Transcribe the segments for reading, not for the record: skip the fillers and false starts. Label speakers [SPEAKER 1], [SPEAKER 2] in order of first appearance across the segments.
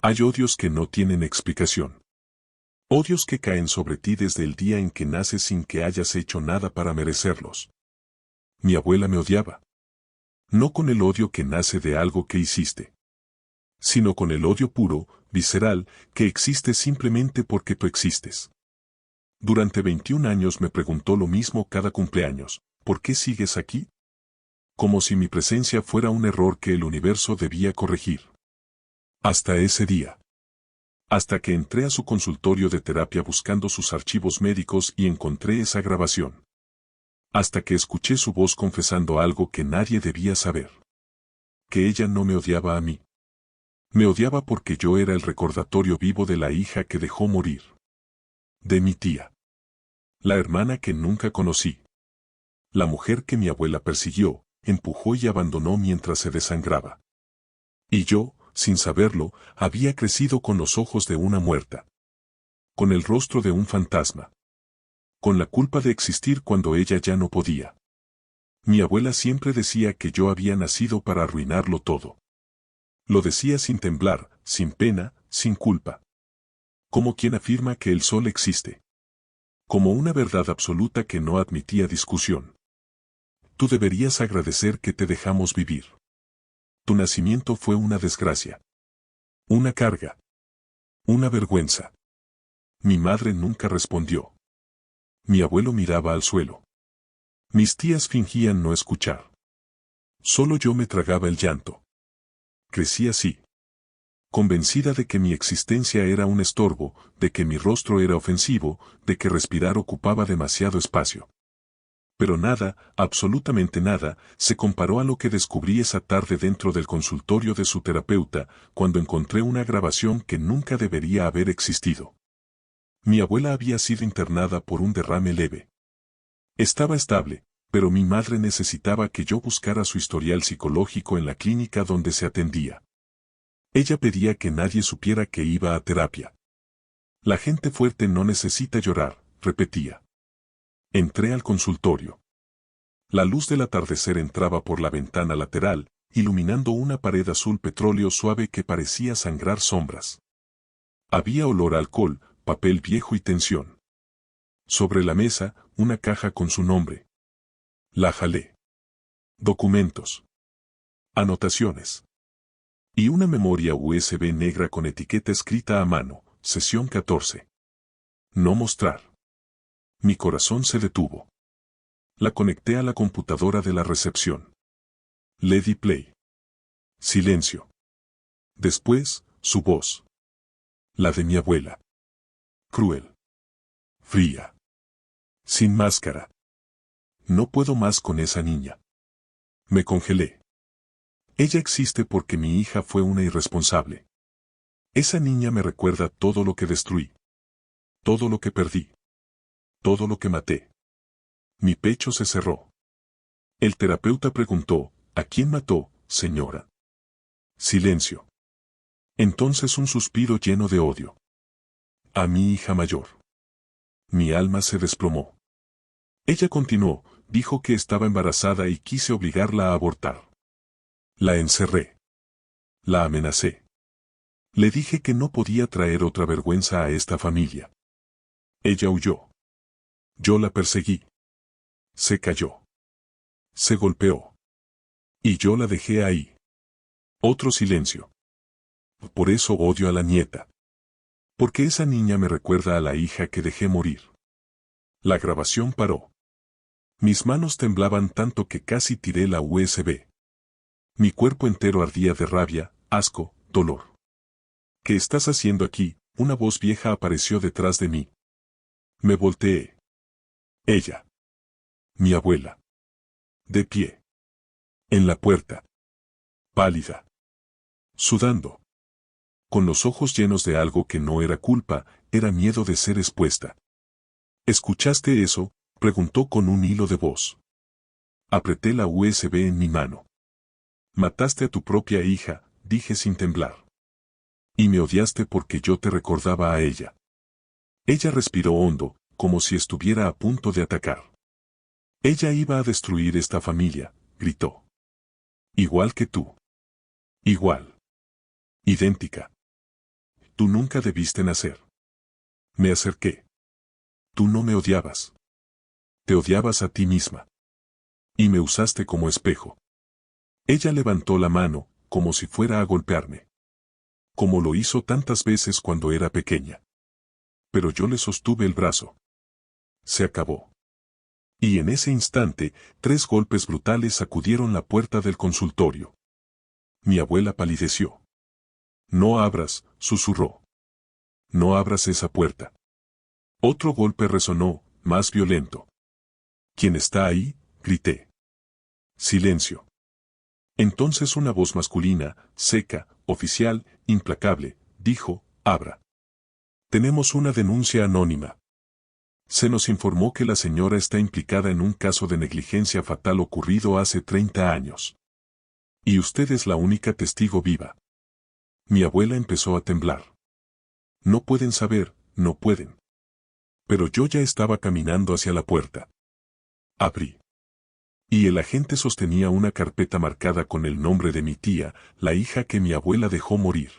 [SPEAKER 1] Hay odios que no tienen explicación. Odios que caen sobre ti desde el día en que naces sin que hayas hecho nada para merecerlos. Mi abuela me odiaba. No con el odio que nace de algo que hiciste, sino con el odio puro, visceral, que existe simplemente porque tú existes. Durante 21 años me preguntó lo mismo cada cumpleaños: ¿por qué sigues aquí? Como si mi presencia fuera un error que el universo debía corregir. Hasta ese día. Hasta que entré a su consultorio de terapia buscando sus archivos médicos y encontré esa grabación. Hasta que escuché su voz confesando algo que nadie debía saber. Que ella no me odiaba a mí. Me odiaba porque yo era el recordatorio vivo de la hija que dejó morir. De mi tía. La hermana que nunca conocí. La mujer que mi abuela persiguió, empujó y abandonó mientras se desangraba. Y yo, sin saberlo, había crecido con los ojos de una muerta. Con el rostro de un fantasma. Con la culpa de existir cuando ella ya no podía. Mi abuela siempre decía que yo había nacido para arruinarlo todo. Lo decía sin temblar, sin pena, sin culpa. Como quien afirma que el sol existe. Como una verdad absoluta que no admitía discusión. Tú deberías agradecer que te dejamos vivir. Tu nacimiento fue una desgracia. Una carga. Una vergüenza. Mi madre nunca respondió. Mi abuelo miraba al suelo. Mis tías fingían no escuchar. Solo yo me tragaba el llanto. Crecí así. Convencida de que mi existencia era un estorbo, de que mi rostro era ofensivo, de que respirar ocupaba demasiado espacio. Pero nada, absolutamente nada, se comparó a lo que descubrí esa tarde dentro del consultorio de su terapeuta, cuando encontré una grabación que nunca debería haber existido. Mi abuela había sido internada por un derrame leve. Estaba estable, pero mi madre necesitaba que yo buscara su historial psicológico en la clínica donde se atendía. Ella pedía que nadie supiera que iba a terapia. La gente fuerte no necesita llorar, repetía. Entré al consultorio. La luz del atardecer entraba por la ventana lateral, iluminando una pared azul petróleo suave que parecía sangrar sombras. Había olor a alcohol, papel viejo y tensión. Sobre la mesa, una caja con su nombre. La jalé. Documentos. Anotaciones. Y una memoria USB negra con etiqueta escrita a mano, sesión 14. No mostrar. Mi corazón se detuvo. La conecté a la computadora de la recepción. Le di play. Silencio. Después, su voz. La de mi abuela. Cruel. Fría. Sin máscara. No puedo más con esa niña. Me congelé. Ella existe porque mi hija fue una irresponsable. Esa niña me recuerda todo lo que destruí. Todo lo que perdí. Todo lo que maté. Mi pecho se cerró. El terapeuta preguntó: ¿a quién mató, señora? Silencio. Entonces un suspiro lleno de odio. A mi hija mayor. Mi alma se desplomó. Ella continuó, dijo que estaba embarazada y quise obligarla a abortar. La encerré. La amenacé. Le dije que no podía traer otra vergüenza a esta familia. Ella huyó. Yo la perseguí. Se cayó. Se golpeó. Y yo la dejé ahí. Otro silencio. Por eso odio a la nieta. Porque esa niña me recuerda a la hija que dejé morir. La grabación paró. Mis manos temblaban tanto que casi tiré la USB. Mi cuerpo entero ardía de rabia, asco, dolor. ¿Qué estás haciendo aquí? Una voz vieja apareció detrás de mí. Me volteé. Ella. Mi abuela. De pie. En la puerta. Pálida. Sudando. Con los ojos llenos de algo que no era culpa, era miedo de ser expuesta. ¿Escuchaste eso?, preguntó con un hilo de voz. Apreté la USB en mi mano. Mataste a tu propia hija, dije sin temblar. Y me odiaste porque yo te recordaba a ella. Ella respiró hondo, como si estuviera a punto de atacar. Ella iba a destruir esta familia, gritó. Igual que tú. Igual. Idéntica. Tú nunca debiste nacer. Me acerqué. Tú no me odiabas. Te odiabas a ti misma. Y me usaste como espejo. Ella levantó la mano, como si fuera a golpearme. Como lo hizo tantas veces cuando era pequeña. Pero yo le sostuve el brazo. Se acabó. Y en ese instante, 3 golpes brutales sacudieron la puerta del consultorio. Mi abuela palideció. No abras, susurró. No abras esa puerta. Otro golpe resonó, más violento. ¿Quién está ahí?, grité. Silencio. Entonces una voz masculina, seca, oficial, implacable, dijo, abra. Tenemos una denuncia anónima. Se nos informó que la señora está implicada en un caso de negligencia fatal ocurrido hace 30 años. Y usted es la única testigo viva. Mi abuela empezó a temblar. No pueden saber, no pueden. Pero yo ya estaba caminando hacia la puerta. Abrí. Y el agente sostenía una carpeta marcada con el nombre de mi tía, la hija que mi abuela dejó morir.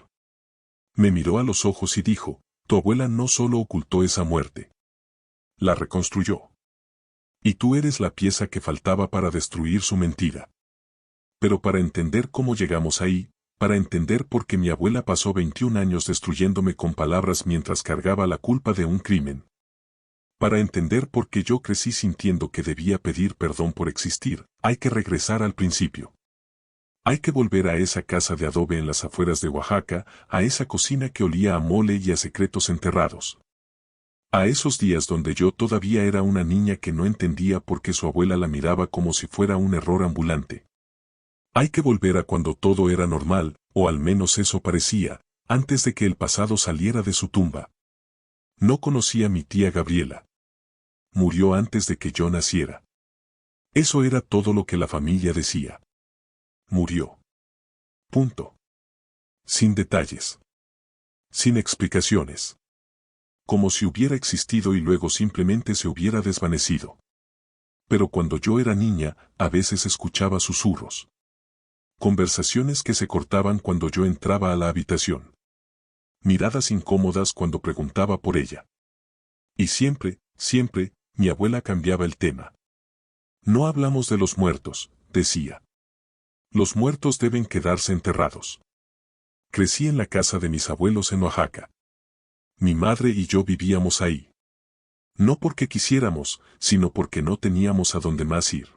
[SPEAKER 1] Me miró a los ojos y dijo, tu abuela no solo ocultó esa muerte. La reconstruyó. Y tú eres la pieza que faltaba para destruir su mentira. Pero para entender cómo llegamos ahí, para entender por qué mi abuela pasó 21 años destruyéndome con palabras mientras cargaba la culpa de un crimen. Para entender por qué yo crecí sintiendo que debía pedir perdón por existir, hay que regresar al principio. Hay que volver a esa casa de adobe en las afueras de Oaxaca, a esa cocina que olía a mole y a secretos enterrados. A esos días donde yo todavía era una niña que no entendía por qué su abuela la miraba como si fuera un error ambulante. Hay que volver a cuando todo era normal, o al menos eso parecía, antes de que el pasado saliera de su tumba. No conocí a mi tía Gabriela. Murió antes de que yo naciera. Eso era todo lo que la familia decía. Murió. Punto. Sin detalles. Sin explicaciones. Como si hubiera existido y luego simplemente se hubiera desvanecido. Pero cuando yo era niña, a veces escuchaba susurros. Conversaciones que se cortaban cuando yo entraba a la habitación. Miradas incómodas cuando preguntaba por ella. Y siempre, siempre, mi abuela cambiaba el tema. No hablamos de los muertos, decía. Los muertos deben quedarse enterrados. Crecí en la casa de mis abuelos en Oaxaca. Mi madre y yo vivíamos ahí. No porque quisiéramos, sino porque no teníamos a dónde más ir.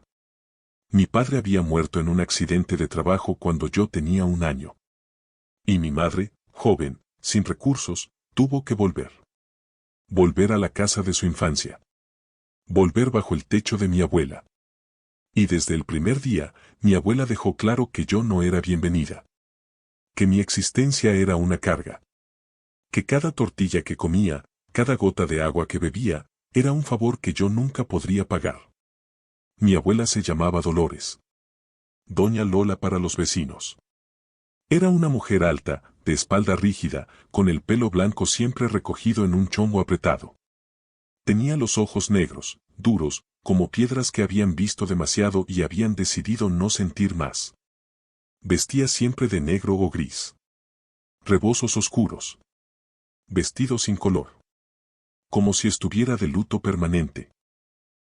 [SPEAKER 1] Mi padre había muerto en un accidente de trabajo cuando yo tenía 1 año. Y mi madre, joven, sin recursos, tuvo que volver. Volver a la casa de su infancia. Volver bajo el techo de mi abuela. Y desde el primer día, mi abuela dejó claro que yo no era bienvenida. Que mi existencia era una carga. Que cada tortilla que comía, cada gota de agua que bebía, era un favor que yo nunca podría pagar. Mi abuela se llamaba Dolores. Doña Lola para los vecinos. Era una mujer alta, de espalda rígida, con el pelo blanco siempre recogido en un chombo apretado. Tenía los ojos negros, duros, como piedras que habían visto demasiado y habían decidido no sentir más. Vestía siempre de negro o gris. Rebozos oscuros. Vestido sin color. Como si estuviera de luto permanente.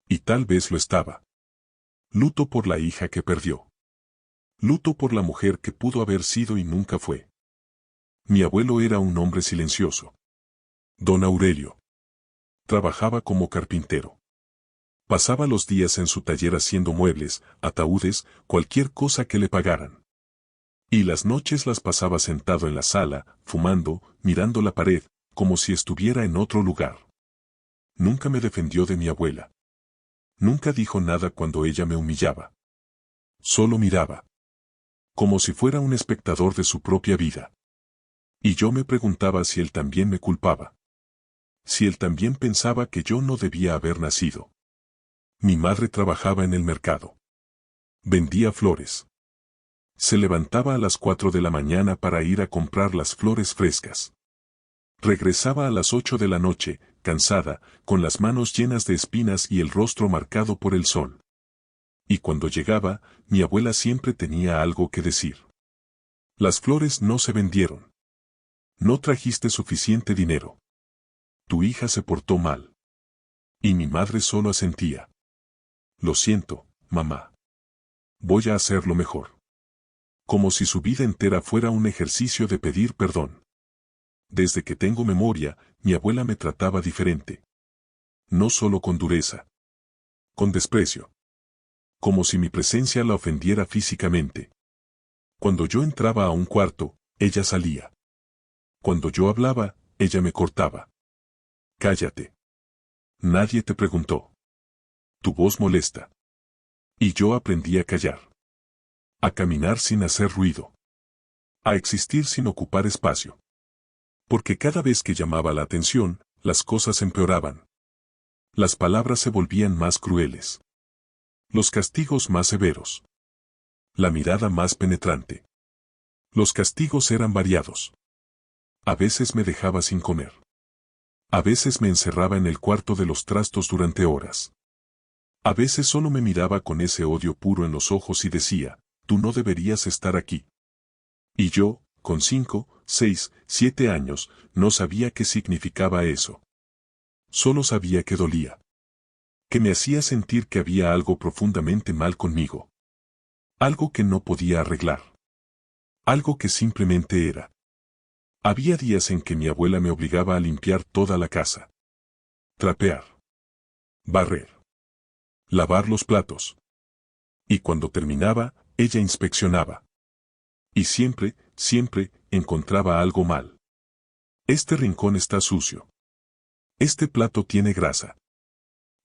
[SPEAKER 1] Y tal vez lo estaba. Luto por la hija que perdió. Luto por la mujer que pudo haber sido y nunca fue. Mi abuelo era un hombre silencioso. Don Aurelio. Trabajaba como carpintero. Pasaba los días en su taller haciendo muebles, ataúdes, cualquier cosa que le pagaran. Y las noches las pasaba sentado en la sala, fumando, mirando la pared, como si estuviera en otro lugar. Nunca me defendió de mi abuela. Nunca dijo nada cuando ella me humillaba. Solo miraba. Como si fuera un espectador de su propia vida. Y yo me preguntaba si él también me culpaba. Si él también pensaba que yo no debía haber nacido. Mi madre trabajaba en el mercado. Vendía flores. Se levantaba a las 4 de la mañana para ir a comprar las flores frescas. Regresaba a las 8 de la noche, cansada, con las manos llenas de espinas y el rostro marcado por el sol. Y cuando llegaba, mi abuela siempre tenía algo que decir. Las flores no se vendieron. No trajiste suficiente dinero. Tu hija se portó mal. Y mi madre solo asentía. Lo siento, mamá. Voy a hacerlo mejor. Como si su vida entera fuera un ejercicio de pedir perdón. Desde que tengo memoria, mi abuela me trataba diferente. No solo con dureza. Con desprecio. Como si mi presencia la ofendiera físicamente. Cuando yo entraba a un cuarto, ella salía. Cuando yo hablaba, ella me cortaba. Cállate. Nadie te preguntó. Tu voz molesta. Y yo aprendí a callar. A caminar sin hacer ruido. A existir sin ocupar espacio. Porque cada vez que llamaba la atención, las cosas empeoraban. Las palabras se volvían más crueles. Los castigos más severos. La mirada más penetrante. Los castigos eran variados. A veces me dejaba sin comer. A veces me encerraba en el cuarto de los trastos durante horas. A veces solo me miraba con ese odio puro en los ojos y decía, tú no deberías estar aquí. Y yo, con 5, 6, 7 años, no sabía qué significaba eso. Solo sabía que dolía. Que me hacía sentir que había algo profundamente mal conmigo. Algo que no podía arreglar. Algo que simplemente era. Había días en que mi abuela me obligaba a limpiar toda la casa. Trapear. Barrer. Lavar los platos. Y cuando terminaba, ella inspeccionaba. Y siempre, siempre, encontraba algo mal. Este rincón está sucio. Este plato tiene grasa.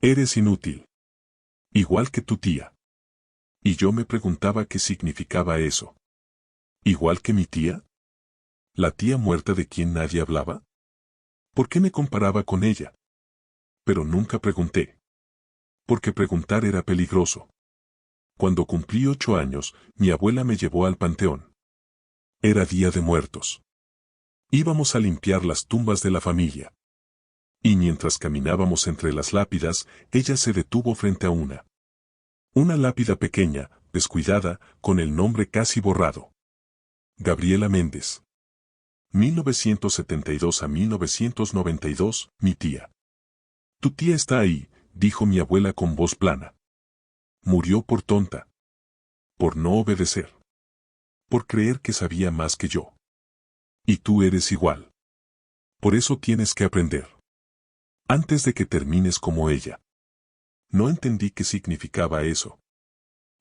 [SPEAKER 1] Eres inútil. Igual que tu tía. Y yo me preguntaba qué significaba eso. ¿Igual que mi tía? ¿La tía muerta de quien nadie hablaba? ¿Por qué me comparaba con ella? Pero nunca pregunté. Porque preguntar era peligroso. Cuando cumplí 8 años, mi abuela me llevó al panteón. Era Día de Muertos. Íbamos a limpiar las tumbas de la familia. Y mientras caminábamos entre las lápidas, ella se detuvo frente a una. Una lápida pequeña, descuidada, con el nombre casi borrado. Gabriela Méndez. 1972 a 1992, mi tía. Tu tía está ahí, dijo mi abuela con voz plana. Murió por tonta. Por no obedecer. Por creer que sabía más que yo. Y tú eres igual. Por eso tienes que aprender. Antes de que termines como ella. No entendí qué significaba eso.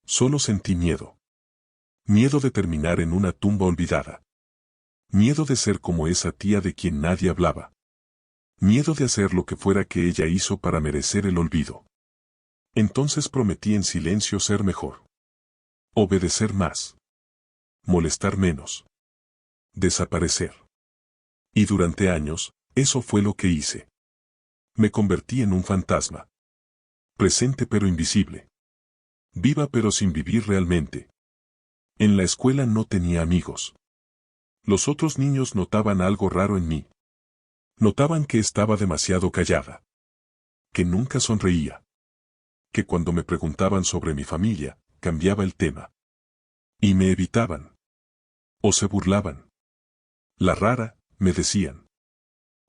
[SPEAKER 1] Solo sentí miedo. Miedo de terminar en una tumba olvidada. Miedo de ser como esa tía de quien nadie hablaba. Miedo de hacer lo que fuera que ella hizo para merecer el olvido. Entonces prometí en silencio ser mejor. Obedecer más. Molestar menos. Desaparecer. Y durante años, eso fue lo que hice. Me convertí en un fantasma. Presente pero invisible. Viva pero sin vivir realmente. En la escuela no tenía amigos. Los otros niños notaban algo raro en mí. Notaban que estaba demasiado callada. Que nunca sonreía. Que cuando me preguntaban sobre mi familia, cambiaba el tema. Y me evitaban. O se burlaban. La rara, me decían.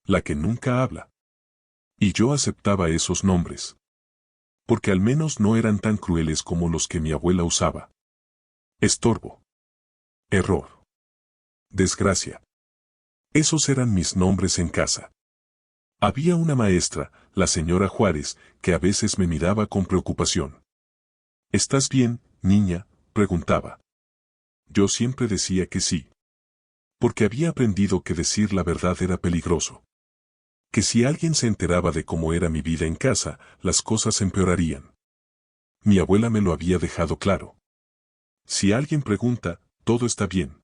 [SPEAKER 1] La que nunca habla. Y yo aceptaba esos nombres. Porque al menos no eran tan crueles como los que mi abuela usaba. Estorbo. Error. Desgracia. Esos eran mis nombres en casa. Había una maestra, la señora Juárez, que a veces me miraba con preocupación. ¿Estás bien, niña?, preguntaba. Yo siempre decía que sí. Porque había aprendido que decir la verdad era peligroso. Que si alguien se enteraba de cómo era mi vida en casa, las cosas empeorarían. Mi abuela me lo había dejado claro. Si alguien pregunta, todo está bien.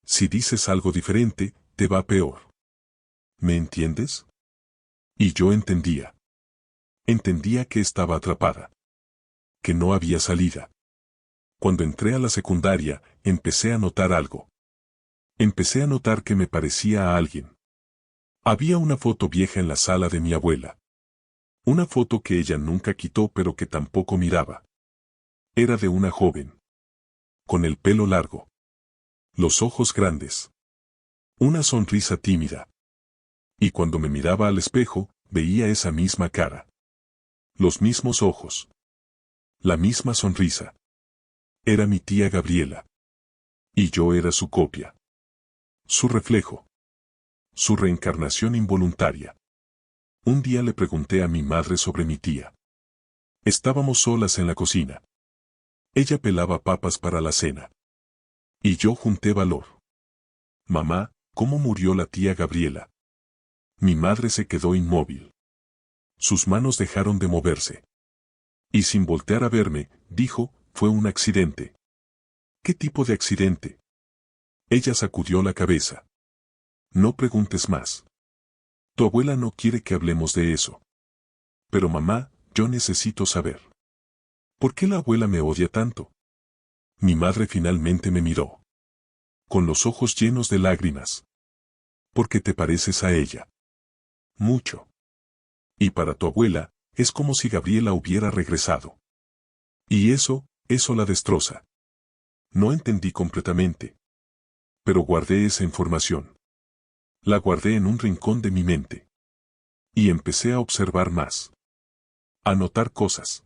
[SPEAKER 1] Si dices algo diferente, te va peor. ¿Me entiendes? Y yo entendía. Entendía que estaba atrapada. Que no había salida. Cuando entré a la secundaria, empecé a notar algo. Empecé a notar que me parecía a alguien. Había una foto vieja en la sala de mi abuela. Una foto que ella nunca quitó pero que tampoco miraba. Era de una joven. Con el pelo largo. Los ojos grandes. Una sonrisa tímida. Y cuando me miraba al espejo, veía esa misma cara. Los mismos ojos. La misma sonrisa. Era mi tía Gabriela. Y yo era su copia. Su reflejo. Su reencarnación involuntaria. Un día le pregunté a mi madre sobre mi tía. Estábamos solas en la cocina. Ella pelaba papas para la cena. Y yo junté valor. Mamá, ¿cómo murió la tía Gabriela? Mi madre se quedó inmóvil. Sus manos dejaron de moverse. Y sin voltear a verme, dijo, fue un accidente. ¿Qué tipo de accidente? Ella sacudió la cabeza. No preguntes más. Tu abuela no quiere que hablemos de eso. Pero mamá, yo necesito saber. ¿Por qué la abuela me odia tanto? Mi madre finalmente me miró. Con los ojos llenos de lágrimas. Porque te pareces a ella. Mucho. Y para tu abuela, es como si Gabriela hubiera regresado. Y eso la destroza. No entendí completamente. Pero guardé esa información. La guardé en un rincón de mi mente. Y empecé a observar más. A notar cosas.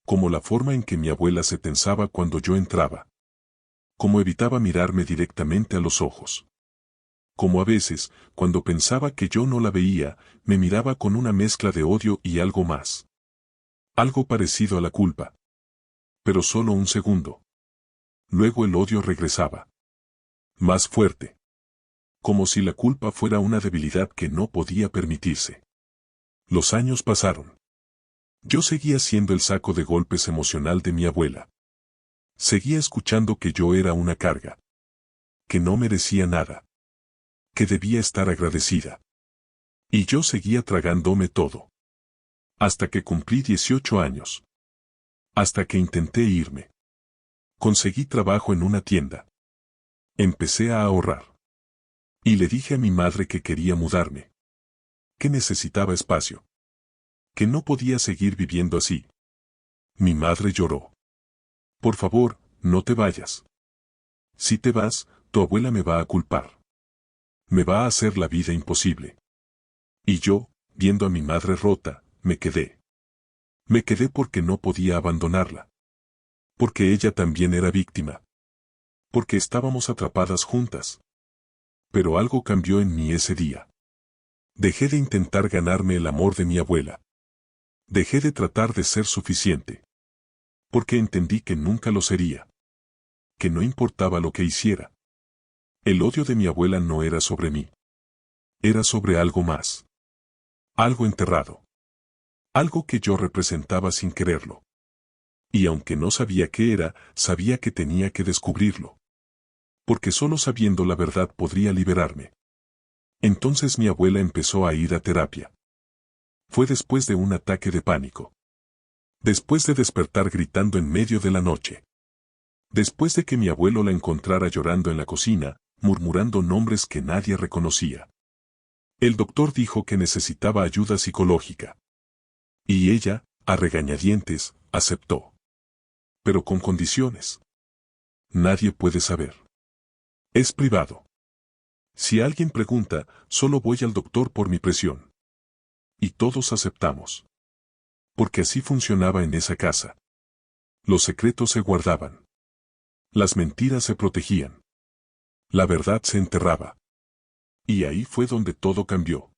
[SPEAKER 1] Como la forma en que mi abuela se tensaba cuando yo entraba. Como evitaba mirarme directamente a los ojos. Como a veces, cuando pensaba que yo no la veía, me miraba con una mezcla de odio y algo más. Algo parecido a la culpa. Pero solo un segundo. Luego el odio regresaba. Más fuerte. Como si la culpa fuera una debilidad que no podía permitirse. Los años pasaron. Yo seguía siendo el saco de golpes emocional de mi abuela. Seguía escuchando que yo era una carga. Que no merecía nada. Que debía estar agradecida. Y yo seguía tragándome todo. Hasta que cumplí 18 años. Hasta que intenté irme. Conseguí trabajo en una tienda. Empecé a ahorrar. Y le dije a mi madre que quería mudarme. Que necesitaba espacio. Que no podía seguir viviendo así. Mi madre lloró. Por favor, no te vayas. Si te vas, tu abuela me va a culpar. Me va a hacer la vida imposible. Y yo, viendo a mi madre rota, me quedé. Me quedé porque no podía abandonarla. Porque ella también era víctima. Porque estábamos atrapadas juntas. Pero algo cambió en mí ese día. Dejé de intentar ganarme el amor de mi abuela. Dejé de tratar de ser suficiente. Porque entendí que nunca lo sería. Que no importaba lo que hiciera. El odio de mi abuela no era sobre mí. Era sobre algo más. Algo enterrado. Algo que yo representaba sin quererlo. Y aunque no sabía qué era, sabía que tenía que descubrirlo. Porque solo sabiendo la verdad podría liberarme. Entonces mi abuela empezó a ir a terapia. Fue después de un ataque de pánico. Después de despertar gritando en medio de la noche. Después de que mi abuelo la encontrara llorando en la cocina, murmurando nombres que nadie reconocía. El doctor dijo que necesitaba ayuda psicológica. Y ella, a regañadientes, aceptó. Pero con condiciones. Nadie puede saber. Es privado. Si alguien pregunta, solo voy al doctor por mi presión. Y todos aceptamos. Porque así funcionaba en esa casa. Los secretos se guardaban. Las mentiras se protegían. La verdad se enterraba. Y ahí fue donde todo cambió.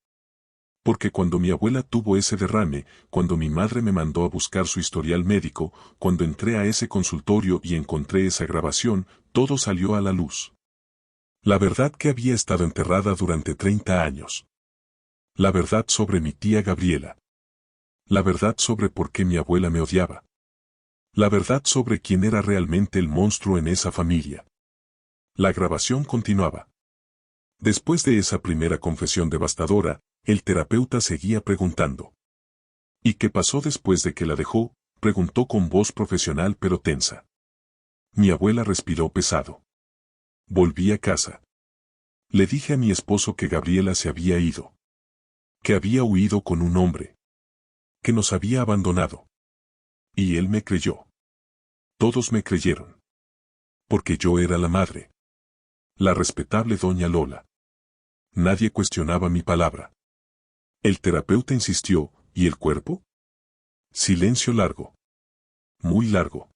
[SPEAKER 1] Porque cuando mi abuela tuvo ese derrame, cuando mi madre me mandó a buscar su historial médico, cuando entré a ese consultorio y encontré esa grabación, todo salió a la luz. La verdad que había estado enterrada durante 30 años. La verdad sobre mi tía Gabriela. La verdad sobre por qué mi abuela me odiaba. La verdad sobre quién era realmente el monstruo en esa familia. La grabación continuaba. Después de esa primera confesión devastadora, el terapeuta seguía preguntando. ¿Y qué pasó después de que la dejó?, preguntó con voz profesional pero tensa. Mi abuela respiró pesado. Volví a casa. Le dije a mi esposo que Gabriela se había ido. Que había huido con un hombre. Que nos había abandonado. Y él me creyó. Todos me creyeron. Porque yo era la madre. La respetable doña Lola. Nadie cuestionaba mi palabra. El terapeuta insistió, ¿y el cuerpo? Silencio largo. Muy largo.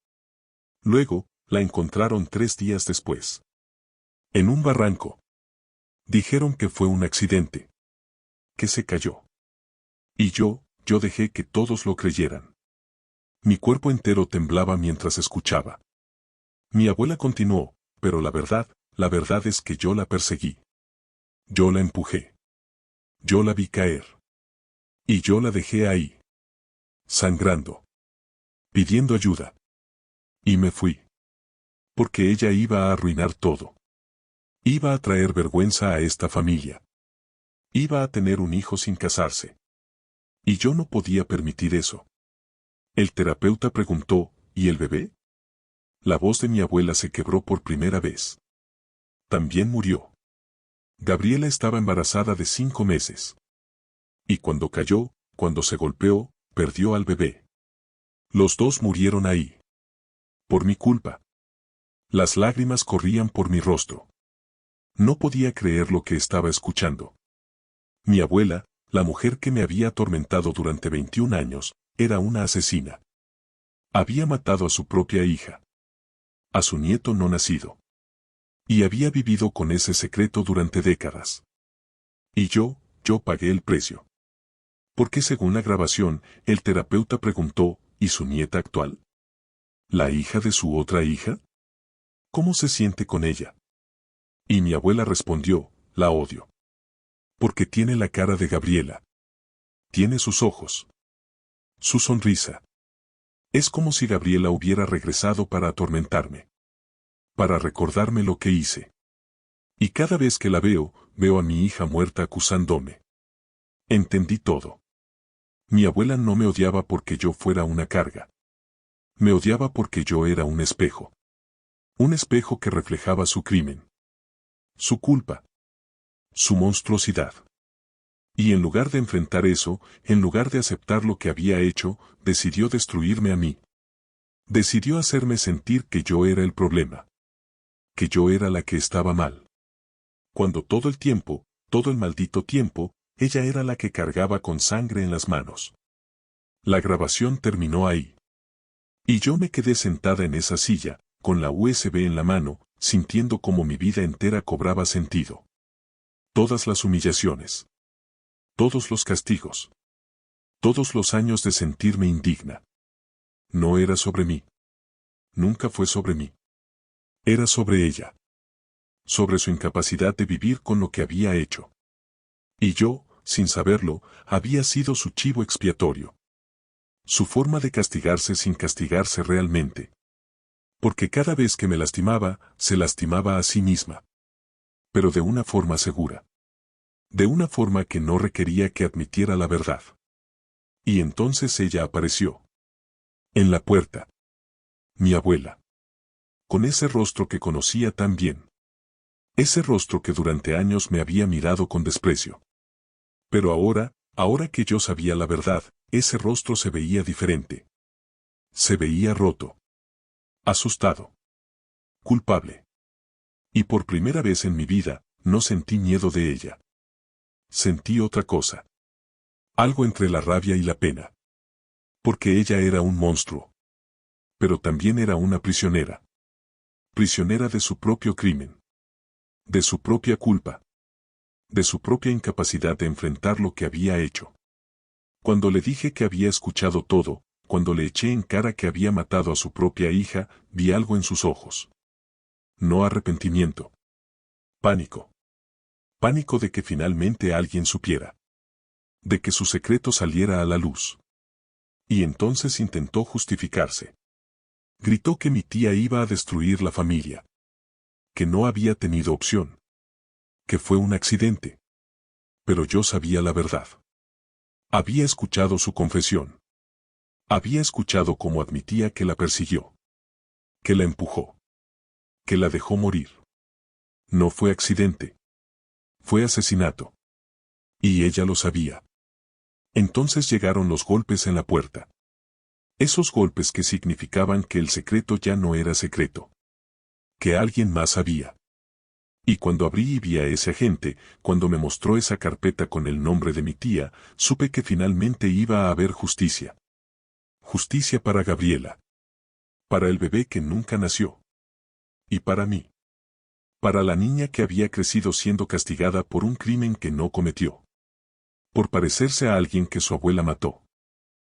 [SPEAKER 1] Luego, la encontraron 3 días después. En un barranco. Dijeron que fue un accidente. Que se cayó. Y yo dejé que todos lo creyeran. Mi cuerpo entero temblaba mientras escuchaba. Mi abuela continuó, pero la verdad es que yo la perseguí. Yo la empujé. Yo la vi caer. Y yo la dejé ahí. Sangrando. Pidiendo ayuda. Y me fui. Porque ella iba a arruinar todo. Iba a traer vergüenza a esta familia. Iba a tener un hijo sin casarse. Y yo no podía permitir eso. El terapeuta preguntó, ¿y el bebé? La voz de mi abuela se quebró por primera vez. También murió. Gabriela estaba embarazada de 5 meses. Y cuando cayó, cuando se golpeó, perdió al bebé. Los dos murieron ahí. Por mi culpa. Las lágrimas corrían por mi rostro. No podía creer lo que estaba escuchando. Mi abuela, la mujer que me había atormentado durante 21 años, era una asesina. Había matado a su propia hija. A su nieto no nacido. Y había vivido con ese secreto durante décadas. Y yo pagué el precio. Porque según la grabación, el terapeuta preguntó, ¿y su nieta actual? ¿La hija de su otra hija? ¿Cómo se siente con ella? Y mi abuela respondió, la odio. Porque tiene la cara de Gabriela. Tiene sus ojos. Su sonrisa. Es como si Gabriela hubiera regresado para atormentarme. Para recordarme lo que hice. Y cada vez que la veo a mi hija muerta acusándome. Entendí todo. Mi abuela no me odiaba porque yo fuera una carga. Me odiaba porque yo era un espejo. Un espejo que reflejaba su crimen. Su culpa. Su monstruosidad. Y en lugar de enfrentar eso, en lugar de aceptar lo que había hecho, decidió destruirme a mí. Decidió hacerme sentir que yo era el problema. Que yo era la que estaba mal. Cuando todo el tiempo, todo el maldito tiempo, ella era la que cargaba con sangre en las manos. La grabación terminó ahí. Y yo me quedé sentada en esa silla, con la USB en la mano, sintiendo como mi vida entera cobraba sentido. Todas las humillaciones. Todos los castigos. Todos los años de sentirme indigna. No era sobre mí. Nunca fue sobre mí. Era sobre ella. Sobre su incapacidad de vivir con lo que había hecho. Y yo, sin saberlo, había sido su chivo expiatorio. Su forma de castigarse sin castigarse realmente. Porque cada vez que me lastimaba, se lastimaba a sí misma. Pero de una forma segura. De una forma que no requería que admitiera la verdad. Y entonces ella apareció. En la puerta. Mi abuela. Con ese rostro que conocía tan bien. Ese rostro que durante años me había mirado con desprecio. Pero ahora que yo sabía la verdad, ese rostro se veía diferente. Se veía roto. Asustado. Culpable. Y por primera vez en mi vida, no sentí miedo de ella. Sentí otra cosa. Algo entre la rabia y la pena. Porque ella era un monstruo. Pero también era una prisionera. Prisionera de su propio crimen. De su propia culpa. De su propia incapacidad de enfrentar lo que había hecho. Cuando le dije que había escuchado todo, cuando le eché en cara que había matado a su propia hija, vi algo en sus ojos. No arrepentimiento. Pánico. Pánico de que finalmente alguien supiera. De que su secreto saliera a la luz. Y entonces intentó justificarse. Gritó que mi tía iba a destruir la familia. Que no había tenido opción. Que fue un accidente. Pero yo sabía la verdad. Había escuchado su confesión. Había escuchado cómo admitía que la persiguió. Que la empujó. Que la dejó morir. No fue accidente. Fue asesinato. Y ella lo sabía. Entonces llegaron los golpes en la puerta. Esos golpes que significaban que el secreto ya no era secreto. Que alguien más sabía. Y cuando abrí y vi a ese agente, cuando me mostró esa carpeta con el nombre de mi tía, supe que finalmente iba a haber justicia. Justicia para Gabriela. Para el bebé que nunca nació. Y para mí. Para la niña que había crecido siendo castigada por un crimen que no cometió. Por parecerse a alguien que su abuela mató.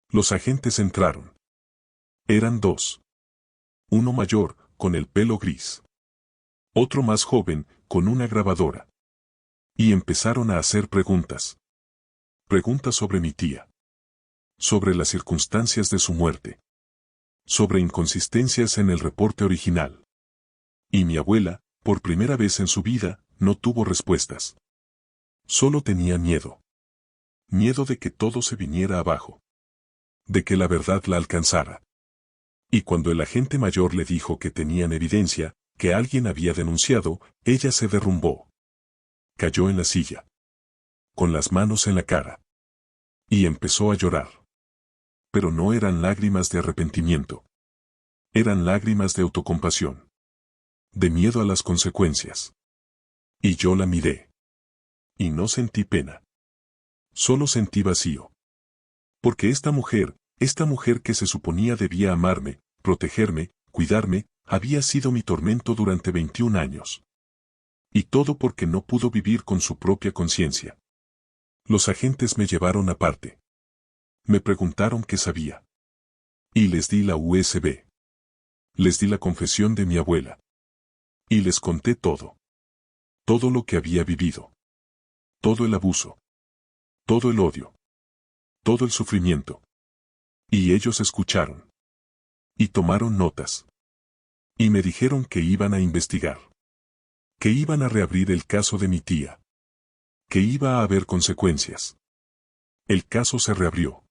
[SPEAKER 1] Los agentes entraron. Eran dos. Uno mayor, con el pelo gris. Otro más joven, con una grabadora. Y empezaron a hacer preguntas. Preguntas sobre mi tía. Sobre las circunstancias de su muerte. Sobre inconsistencias en el reporte original. Y mi abuela, por primera vez en su vida, no tuvo respuestas. Solo tenía miedo. Miedo de que todo se viniera abajo. De que la verdad la alcanzara. Y cuando el agente mayor le dijo que tenían evidencia, que alguien había denunciado, ella se derrumbó. Cayó en la silla. Con las manos en la cara. Y empezó a llorar. Pero no eran lágrimas de arrepentimiento. Eran lágrimas de autocompasión. De miedo a las consecuencias. Y yo la miré. Y no sentí pena. Solo sentí vacío. Porque esta mujer que se suponía debía amarme, protegerme, cuidarme, había sido mi tormento durante 21 años. Y todo porque no pudo vivir con su propia conciencia. Los agentes me llevaron aparte. Me preguntaron qué sabía. Y les di la USB. Les di la confesión de mi abuela. Y les conté todo. Todo lo que había vivido. Todo el abuso. Todo el odio. Todo el sufrimiento. Y ellos escucharon. Y tomaron notas. Y me dijeron que iban a investigar. Que iban a reabrir el caso de mi tía. Que iba a haber consecuencias. El caso se reabrió.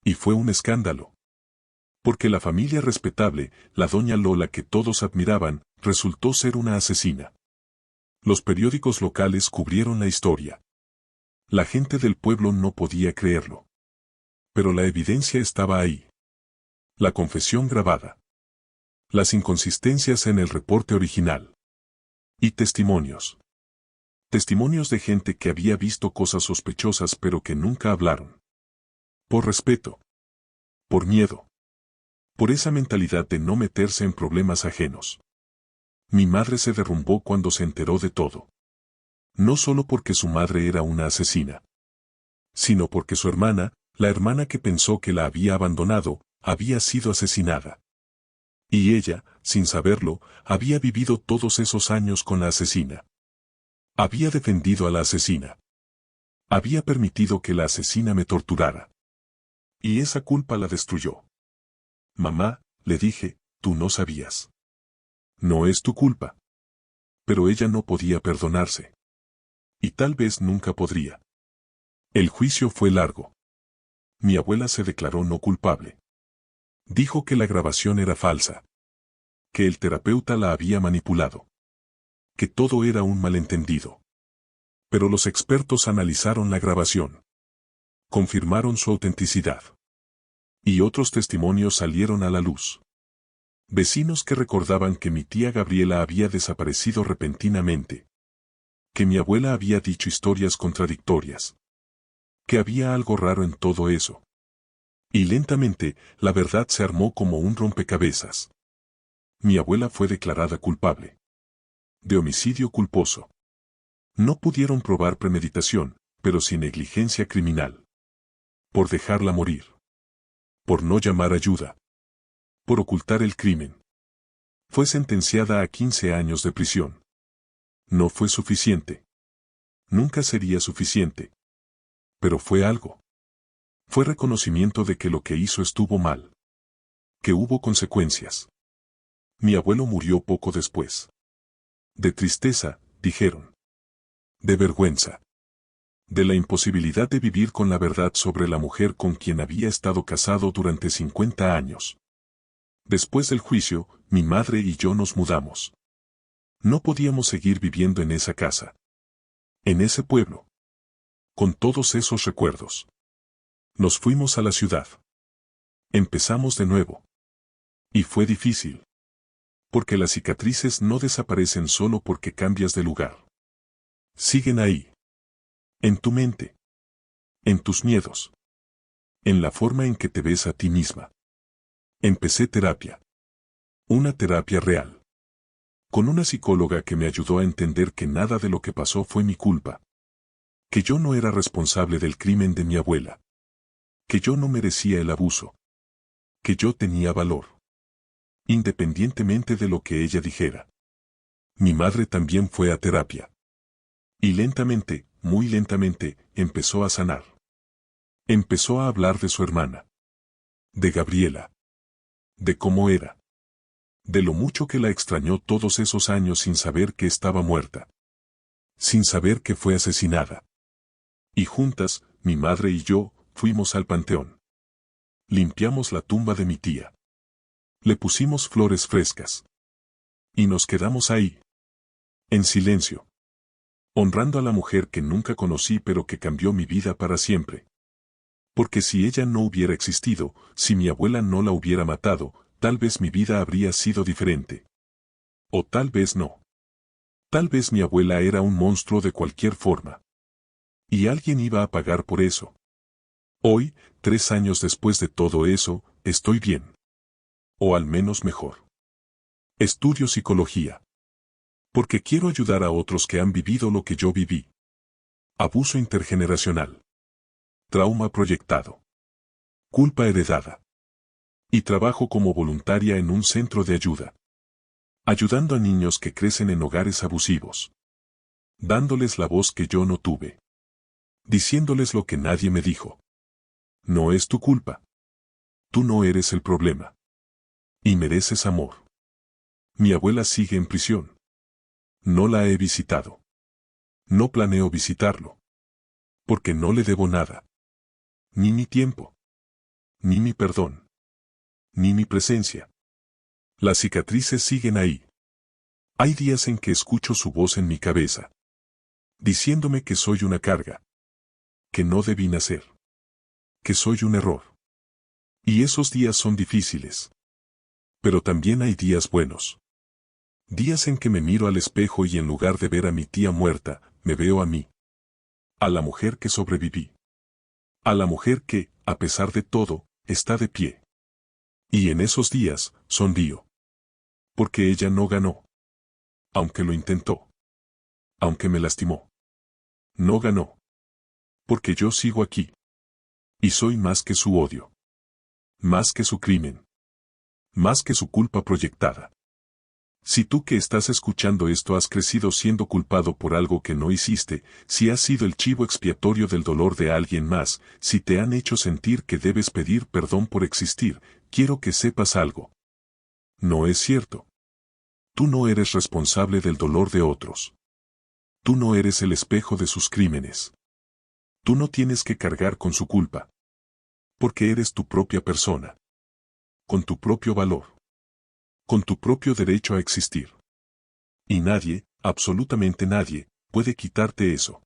[SPEAKER 1] Y fue un escándalo. Porque la familia respetable, la doña Lola que todos admiraban, resultó ser una asesina. Los periódicos locales cubrieron la historia. La gente del pueblo no podía creerlo. Pero la evidencia estaba ahí. La confesión grabada. Las inconsistencias en el reporte original. Y testimonios. Testimonios de gente que había visto cosas sospechosas pero que nunca hablaron. Por respeto. Por miedo. Por esa mentalidad de no meterse en problemas ajenos. Mi madre se derrumbó cuando se enteró de todo. No solo porque su madre era una asesina. Sino porque su hermana, la hermana que pensó que la había abandonado, había sido asesinada. Y ella, sin saberlo, había vivido todos esos años con la asesina. Había defendido a la asesina. Había permitido que la asesina me torturara. Y esa culpa la destruyó. Mamá, le dije, tú no sabías. No es tu culpa. Pero ella no podía perdonarse. Y tal vez nunca podría. El juicio fue largo. Mi abuela se declaró no culpable. Dijo que la grabación era falsa. Que el terapeuta la había manipulado. Que todo era un malentendido. Pero los expertos analizaron la grabación. Confirmaron su autenticidad. Y otros testimonios salieron a la luz. Vecinos que recordaban que mi tía Gabriela había desaparecido repentinamente. Que mi abuela había dicho historias contradictorias. Que había algo raro en todo eso. Y lentamente, la verdad se armó como un rompecabezas. Mi abuela fue declarada culpable. De homicidio culposo. No pudieron probar premeditación, pero sí negligencia criminal. Por dejarla morir. Por no llamar ayuda. Por ocultar el crimen. Fue sentenciada a 15 años de prisión. No fue suficiente. Nunca sería suficiente. Pero fue algo. Fue reconocimiento de que lo que hizo estuvo mal. Que hubo consecuencias. Mi abuelo murió poco después. De tristeza, dijeron. De vergüenza. De la imposibilidad de vivir con la verdad sobre la mujer con quien había estado casado durante 50 años. Después del juicio, mi madre y yo nos mudamos. No podíamos seguir viviendo en esa casa. En ese pueblo. Con todos esos recuerdos. Nos fuimos a la ciudad. Empezamos de nuevo. Y fue difícil. Porque las cicatrices no desaparecen solo porque cambias de lugar. Siguen ahí. En tu mente. En tus miedos. En la forma en que te ves a ti misma. Empecé terapia. Una terapia real. Con una psicóloga que me ayudó a entender que nada de lo que pasó fue mi culpa. Que yo no era responsable del crimen de mi abuela. Que yo no merecía el abuso. Que yo tenía valor. Independientemente de lo que ella dijera. Mi madre también fue a terapia. Y lentamente, muy lentamente, empezó a sanar. Empezó a hablar de su hermana. De Gabriela. De cómo era. De lo mucho que la extrañó todos esos años sin saber que estaba muerta. Sin saber que fue asesinada. Y juntas, mi madre y yo, fuimos al panteón. Limpiamos la tumba de mi tía. Le pusimos flores frescas. Y nos quedamos ahí. En silencio. Honrando a la mujer que nunca conocí pero que cambió mi vida para siempre. Porque si ella no hubiera existido, si mi abuela no la hubiera matado, tal vez mi vida habría sido diferente. O tal vez no. Tal vez mi abuela era un monstruo de cualquier forma. Y alguien iba a pagar por eso. Hoy, 3 años después de todo eso, estoy bien. O al menos mejor. Estudio psicología. Porque quiero ayudar a otros que han vivido lo que yo viví. Abuso intergeneracional. Trauma proyectado. Culpa heredada. Y trabajo como voluntaria en un centro de ayuda. Ayudando a niños que crecen en hogares abusivos. Dándoles la voz que yo no tuve. Diciéndoles lo que nadie me dijo. No es tu culpa. Tú no eres el problema. Y mereces amor. Mi abuela sigue en prisión. No la he visitado. No planeo visitarlo. Porque no le debo nada. Ni mi tiempo. Ni mi perdón. Ni mi presencia. Las cicatrices siguen ahí. Hay días en que escucho su voz en mi cabeza. Diciéndome que soy una carga. Que no debí nacer. Que soy un error. Y esos días son difíciles. Pero también hay días buenos. Días en que me miro al espejo y en lugar de ver a mi tía muerta, me veo a mí. A la mujer que sobreviví. A la mujer que, a pesar de todo, está de pie. Y en esos días, sonrío. Porque ella no ganó. Aunque lo intentó. Aunque me lastimó. No ganó. Porque yo sigo aquí. Y soy más que su odio. Más que su crimen. Más que su culpa proyectada. Si tú que estás escuchando esto has crecido siendo culpado por algo que no hiciste, si has sido el chivo expiatorio del dolor de alguien más, si te han hecho sentir que debes pedir perdón por existir, quiero que sepas algo. No es cierto. Tú no eres responsable del dolor de otros. Tú no eres el espejo de sus crímenes. Tú no tienes que cargar con su culpa. Porque eres tu propia persona. Con tu propio valor. Con tu propio derecho a existir. Y nadie, absolutamente nadie, puede quitarte eso.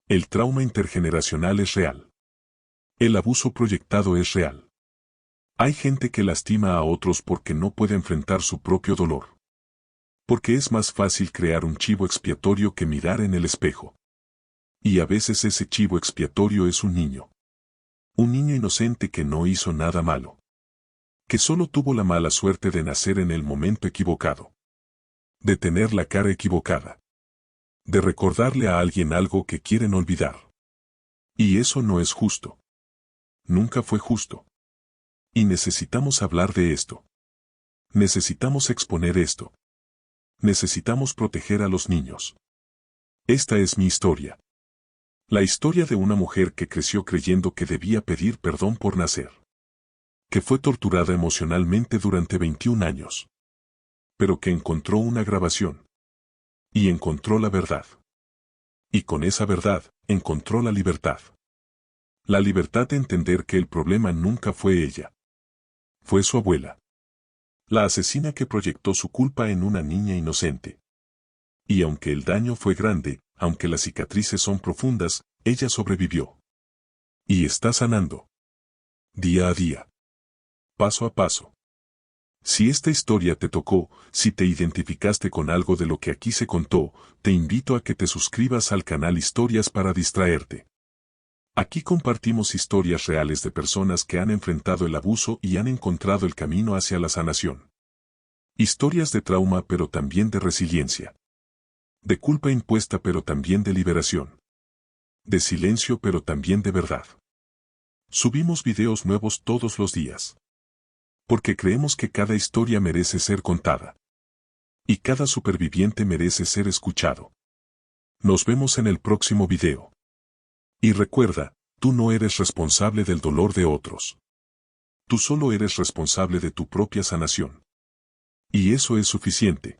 [SPEAKER 1] El trauma intergeneracional es real. El abuso proyectado es real. Hay gente que lastima a otros porque no puede enfrentar su propio dolor. Porque es más fácil crear un chivo expiatorio que mirar en el espejo. Y a veces ese chivo expiatorio es un niño. Un niño inocente que no hizo nada malo. Que solo tuvo la mala suerte de nacer en el momento equivocado. De tener la cara equivocada. De recordarle a alguien algo que quieren olvidar. Y eso no es justo. Nunca fue justo. Y necesitamos hablar de esto. Necesitamos exponer esto. Necesitamos proteger a los niños. Esta es mi historia. La historia de una mujer que creció creyendo que debía pedir perdón por nacer. Que fue torturada emocionalmente durante 21 años. Pero que encontró una grabación. Y encontró la verdad. Y con esa verdad, encontró la libertad. La libertad de entender que el problema nunca fue ella. Fue su abuela. La asesina que proyectó su culpa en una niña inocente. Y aunque el daño fue grande, aunque las cicatrices son profundas, ella sobrevivió. Y está sanando. Día a día. Paso a paso. Si esta historia te tocó, si te identificaste con algo de lo que aquí se contó, te invito a que te suscribas al canal Historias para distraerte. Aquí compartimos historias reales de personas que han enfrentado el abuso y han encontrado el camino hacia la sanación. Historias de trauma pero también de resiliencia. De culpa impuesta pero también de liberación. De silencio pero también de verdad. Subimos videos nuevos todos los días. Porque creemos que cada historia merece ser contada. Y cada superviviente merece ser escuchado. Nos vemos en el próximo video. Y recuerda, tú no eres responsable del dolor de otros. Tú solo eres responsable de tu propia sanación. Y eso es suficiente.